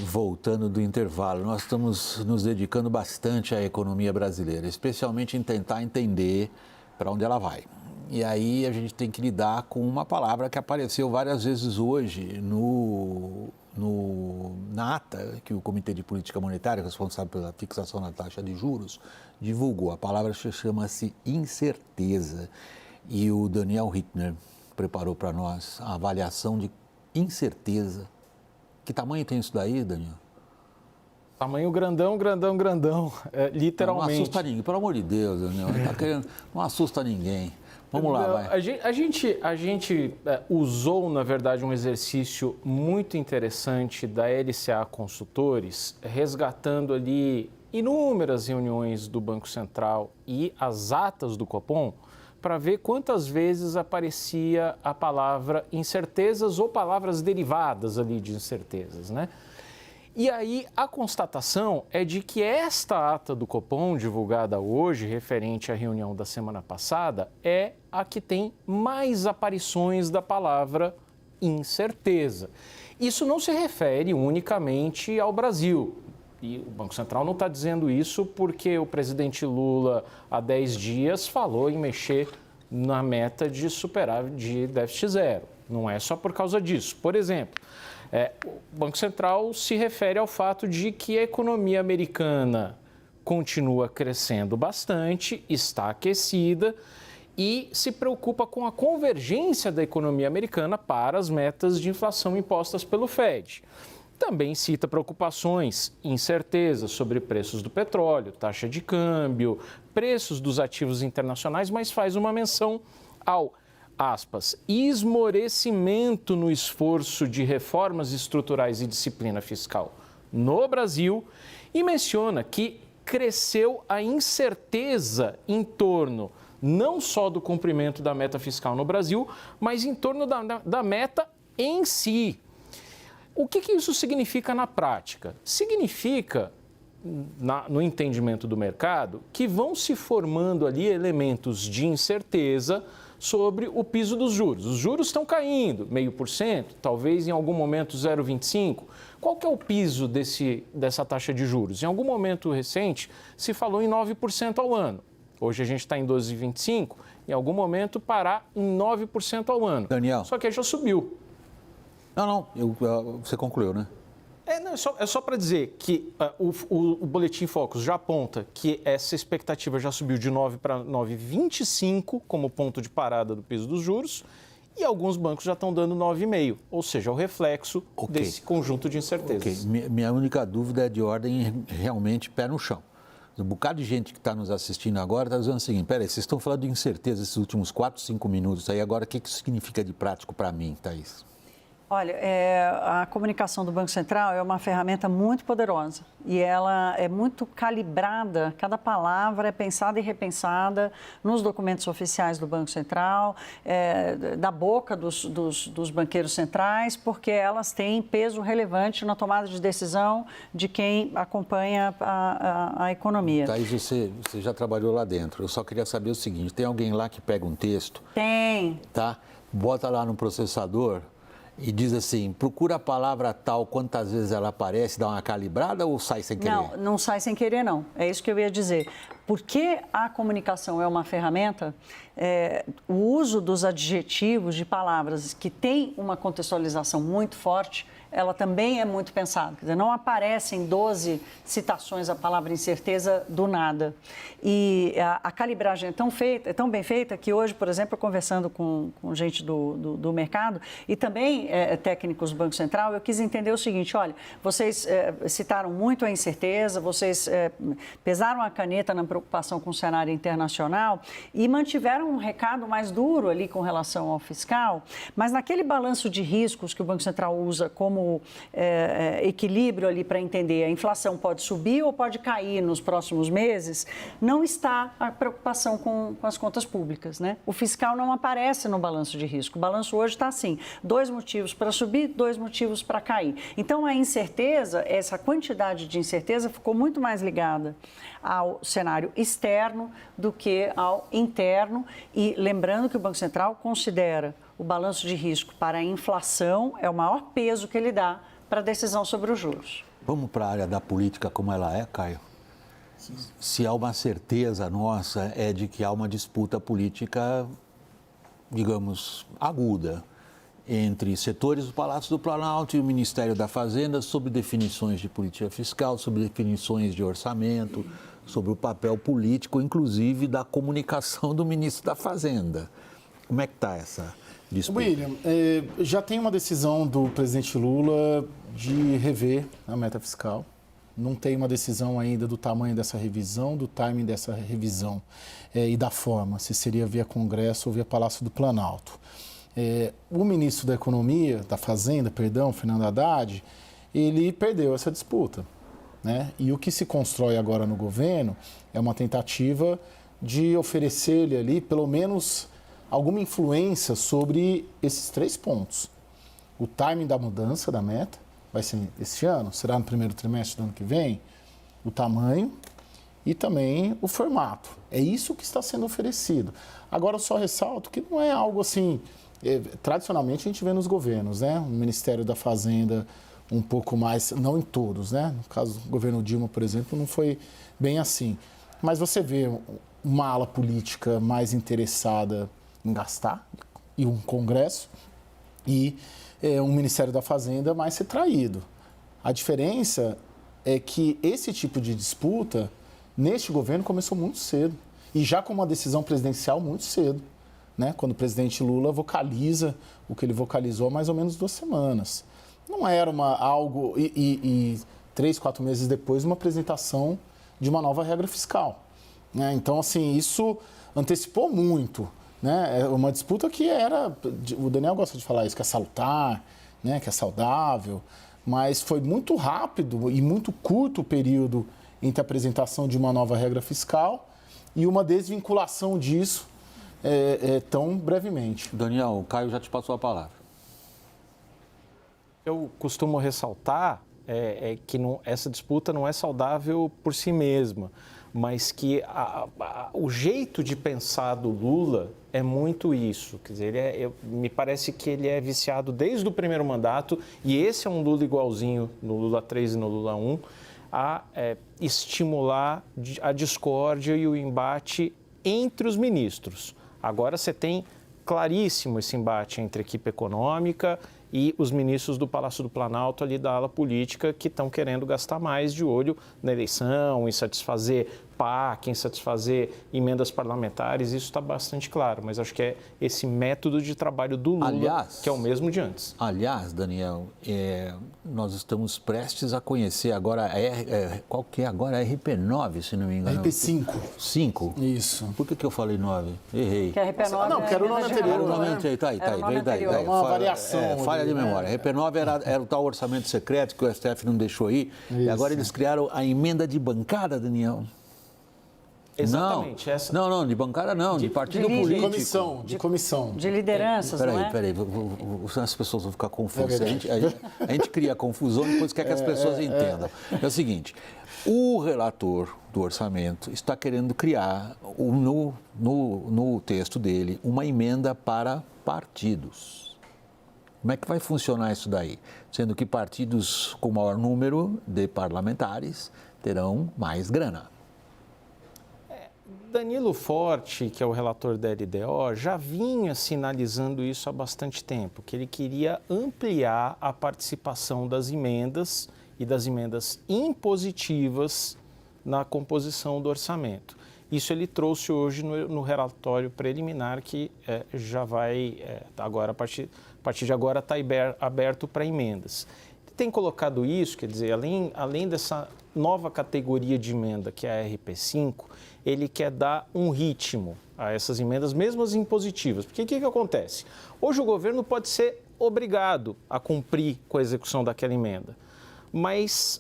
Voltando do intervalo, nós estamos nos dedicando bastante à economia brasileira, especialmente em tentar entender para onde ela vai. E aí a gente tem que lidar com uma palavra que apareceu várias vezes hoje na ata que o Comitê de Política Monetária, responsável pela fixação da taxa de juros, divulgou. A palavra chama-se incerteza. E o Daniel Hittner preparou para nós a avaliação de incerteza. Que tamanho tem isso daí, Daniel? Tamanho grandão, literalmente. Não assusta ninguém, pelo amor de Deus, Daniel. Não assusta ninguém. Vamos lá, vai. A gente usou, na verdade, um exercício muito interessante da LCA Consultores, resgatando ali inúmeras reuniões do Banco Central e as atas do Copom, para ver quantas vezes aparecia a palavra incertezas ou palavras derivadas ali de incertezas, né? E aí a constatação é de que esta ata do Copom, divulgada hoje, referente à reunião da semana passada, é a que tem mais aparições da palavra incerteza. Isso não se refere unicamente ao Brasil. E o Banco Central não está dizendo isso porque o presidente Lula, há 10 dias, falou em mexer na meta de superávit de déficit zero. Não é só por causa disso. Por exemplo, o Banco Central se refere ao fato de que a economia americana continua crescendo bastante, está aquecida e se preocupa com a convergência da economia americana para as metas de inflação impostas pelo FED. Também cita preocupações, incertezas sobre preços do petróleo, taxa de câmbio, preços dos ativos internacionais, mas faz uma menção ao, aspas, esmorecimento no esforço de reformas estruturais e disciplina fiscal no Brasil e menciona que cresceu a incerteza em torno não só do cumprimento da meta fiscal no Brasil, mas em torno da meta em si. O que isso significa na prática? Significa, no entendimento do mercado, que vão se formando ali elementos de incerteza sobre o piso dos juros. Os juros estão caindo, 0,5%, talvez em algum momento 0,25%. Qual que é o piso dessa taxa de juros? Em algum momento recente se falou em 9% ao ano. Hoje a gente está em 12,25%, em algum momento parar em 9% ao ano. Daniel. Só que aí já subiu. Não, você concluiu, né? É só para dizer que o Boletim Focus já aponta que essa expectativa já subiu de 9 para 9,25 como ponto de parada do piso dos juros e alguns bancos já estão dando 9,5, ou seja, o reflexo desse conjunto de incertezas. Minha única dúvida é de ordem realmente pé no chão. Um bocado de gente que está nos assistindo agora está dizendo o seguinte, peraí, vocês estão falando de incerteza esses últimos 4, 5 minutos aí, agora o que isso significa de prático para mim, Thaís? Olha, a comunicação do Banco Central é uma ferramenta muito poderosa e ela é muito calibrada, cada palavra é pensada e repensada nos documentos oficiais do Banco Central, da boca dos banqueiros centrais, porque elas têm peso relevante na tomada de decisão de quem acompanha a economia. Thaís, você já trabalhou lá dentro, eu só queria saber o seguinte, tem alguém lá que pega um texto? Tem. Tá? Bota lá no processador e diz assim, procura a palavra tal, quantas vezes ela aparece, dá uma calibrada ou sai sem querer? Não sai sem querer, não. É isso que eu ia dizer. Porque a comunicação é uma ferramenta, o uso dos adjetivos de palavras que tem uma contextualização muito forte, ela também é muito pensada. Quer dizer, não aparecem 12 citações a palavra incerteza do nada. E a calibragem é tão bem feita que hoje, por exemplo, conversando com gente do mercado e também técnicos do Banco Central, eu quis entender o seguinte, olha, vocês citaram muito a incerteza, vocês pesaram a caneta na preocupação com o cenário internacional e mantiveram um recado mais duro ali com relação ao fiscal, mas naquele balanço de riscos que o Banco Central usa como equilíbrio ali para entender a inflação pode subir ou pode cair nos próximos meses, não está a preocupação com as contas públicas, né? O fiscal não aparece no balanço de risco. O balanço hoje está assim, 2 motivos para subir, 2 motivos para cair. Então, a incerteza, essa quantidade de incerteza ficou muito mais ligada ao cenário externo do que ao interno e lembrando que o Banco Central considera o balanço de risco para a inflação é o maior peso que ele dá para a decisão sobre os juros. Vamos para a área da política como ela é, Caio? Se há uma certeza nossa é de que há uma disputa política, digamos, aguda entre setores do Palácio do Planalto e o Ministério da Fazenda sobre definições de política fiscal, sobre definições de orçamento, sobre o papel político, inclusive da comunicação do ministro da Fazenda. Como é que está essa disputa? William, já tem uma decisão do presidente Lula de rever a meta fiscal. Não tem uma decisão ainda do tamanho dessa revisão, do timing dessa revisão e da forma, se seria via Congresso ou via Palácio do Planalto. O ministro da Economia, da Fazenda, Fernando Haddad, ele perdeu essa disputa, né? E o que se constrói agora no governo é uma tentativa de oferecer-lhe ali, pelo menos, alguma influência sobre esses 3 pontos. O timing da mudança da meta, vai ser este ano, será no primeiro trimestre do ano que vem, o tamanho e também o formato. É isso que está sendo oferecido. Agora, eu só ressalto que não é algo assim, tradicionalmente a gente vê nos governos, né? O Ministério da Fazenda um pouco mais, não em todos, né? No caso do governo Dilma, por exemplo, não foi bem assim. Mas você vê uma ala política mais interessada em gastar e um Congresso e um Ministério da Fazenda mais retraído. A diferença é que esse tipo de disputa, neste governo, começou muito cedo. E já com uma decisão presidencial muito cedo, né? Quando o presidente Lula vocaliza o que ele vocalizou há mais ou menos 2 semanas. Não era algo... E 3, 4 meses depois, uma apresentação de uma nova regra fiscal, né? Então, assim, isso antecipou muito, né? É uma disputa que era, o Daniel gosta de falar isso, que é salutar, né? Que é saudável, mas foi muito rápido e muito curto o período entre a apresentação de uma nova regra fiscal e uma desvinculação disso tão brevemente. Daniel, o Caio já te passou a palavra. Eu costumo ressaltar que essa disputa não é saudável por si mesma, mas que o jeito de pensar do Lula é muito isso. Quer dizer, me parece que ele é viciado desde o primeiro mandato, e esse é um Lula igualzinho no Lula 3 e no Lula 1, a estimular a discórdia e o embate entre os ministros. Agora você tem claríssimo esse embate entre a equipe econômica e os ministros do Palácio do Planalto, ali da ala política, que estão querendo gastar mais de olho na eleição, em satisfazer PAC, em satisfazer emendas parlamentares. Isso está bastante claro, mas acho que é esse método de trabalho do Lula, que é o mesmo de antes. Aliás, Daniel, nós estamos prestes a conhecer agora, qual que é agora? A RP9, se não me engano. RP5. 5? Isso. Por que eu falei 9? Errei. Que a RP9 não, porque era o nome anterior. Tá aí, verdade. É uma variação. Falha de memória. A RP9 era o tal orçamento secreto que o STF não deixou ir. Isso. E agora eles criaram a emenda de bancada, Daniel. Exatamente. Não, de bancada não, de partido político. De comissão. De lideranças, não é? Peraí, as pessoas vão ficar confusas. A gente cria confusão e depois quer que as pessoas entendam. É o seguinte, o relator do orçamento está querendo criar, no texto dele, uma emenda para partidos. Como é que vai funcionar isso daí? Sendo que partidos com maior número de parlamentares terão mais grana. Danilo Forte, que é o relator da LDO, já vinha sinalizando isso há bastante tempo, que ele queria ampliar a participação das emendas e das emendas impositivas na composição do orçamento. Isso ele trouxe hoje no relatório preliminar, que já vai, agora, a partir de agora, está aberto para emendas. Ele tem colocado isso, quer dizer, além dessa nova categoria de emenda, que é a RP5, ele quer dar um ritmo a essas emendas, mesmo as impositivas. Porque o que acontece? Hoje o governo pode ser obrigado a cumprir com a execução daquela emenda, mas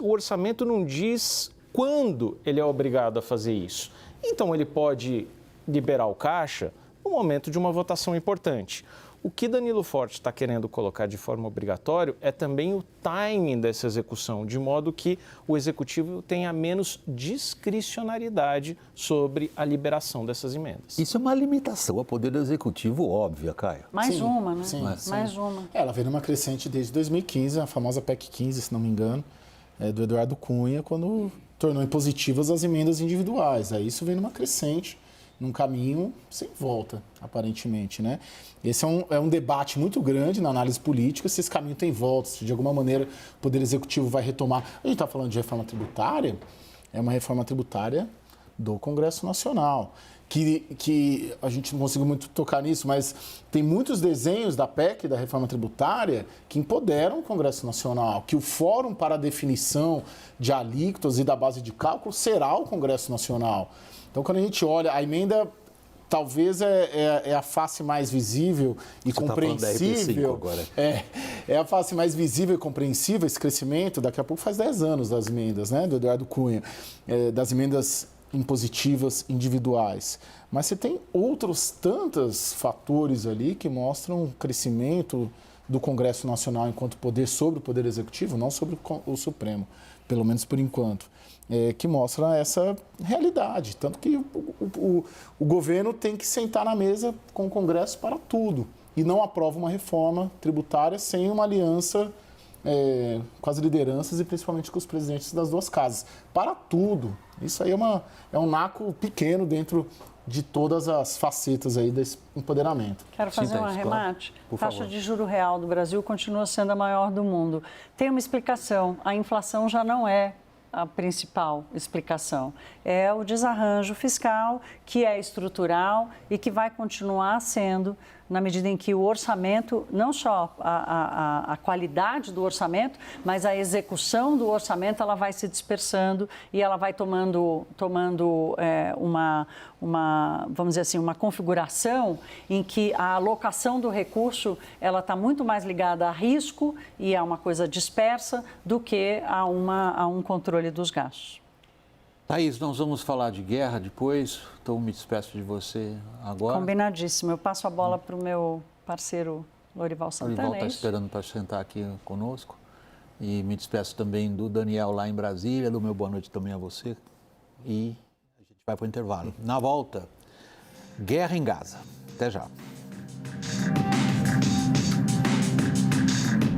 o orçamento não diz quando ele é obrigado a fazer isso. Então ele pode liberar o caixa no momento de uma votação importante. O que Danilo Forte está querendo colocar de forma obrigatória é também o timing dessa execução, de modo que o Executivo tenha menos discricionariedade sobre a liberação dessas emendas. Isso é uma limitação ao Poder Executivo óbvia, Caio. Mais Sim, uma, né? sim, Mais uma. Ela vem numa crescente desde 2015, a famosa PEC 15, se não me engano, do Eduardo Cunha, quando tornou impositivas as emendas individuais. Aí isso vem numa crescente, num caminho sem volta, aparentemente, né? Esse é um debate muito grande na análise política, se esse caminho tem volta, se de alguma maneira o Poder Executivo vai retomar. A gente está falando de reforma tributária, é uma reforma tributária do Congresso Nacional, que a gente não conseguiu muito tocar nisso, mas tem muitos desenhos da PEC, da reforma tributária, que empoderam o Congresso Nacional, que o fórum para a definição de alíquotas e da base de cálculo será o Congresso Nacional. Então, quando a gente olha, a emenda talvez é a face mais visível e compreensível. Tá agora. É a face mais visível e compreensível, esse crescimento. Daqui a pouco faz 10 anos das emendas, né, do Eduardo Cunha, das emendas impositivas individuais. Mas você tem outros tantos fatores ali que mostram o crescimento do Congresso Nacional enquanto poder sobre o Poder Executivo, não sobre o Supremo, pelo menos por enquanto. Que mostra essa realidade. Tanto que o governo tem que sentar na mesa com o Congresso para tudo e não aprova uma reforma tributária sem uma aliança com as lideranças e principalmente com os presidentes das duas casas. Para tudo. Isso aí é um naco pequeno dentro de todas as facetas aí desse empoderamento. Quero fazer um arremate. A taxa de juro real do Brasil continua sendo a maior do mundo. Tem uma explicação. A inflação já não é a principal explicação. É o desarranjo fiscal, que é estrutural e que vai continuar sendo, na medida em que o orçamento, não só a qualidade do orçamento, mas a execução do orçamento, ela vai se dispersando e ela vai tomando vamos dizer assim, uma configuração em que a alocação do recurso, ela está muito mais ligada a risco e a uma coisa dispersa do que a um controle dos gastos. Thaís, nós vamos falar de guerra depois, então me despeço de você agora. Combinadíssimo. Eu passo a bola para o meu parceiro Lorival Santana. Lorival está esperando para sentar aqui conosco. E me despeço também do Daniel lá em Brasília, do meu boa noite também a você. E a gente vai para o intervalo. Na volta, guerra em Gaza. Até já.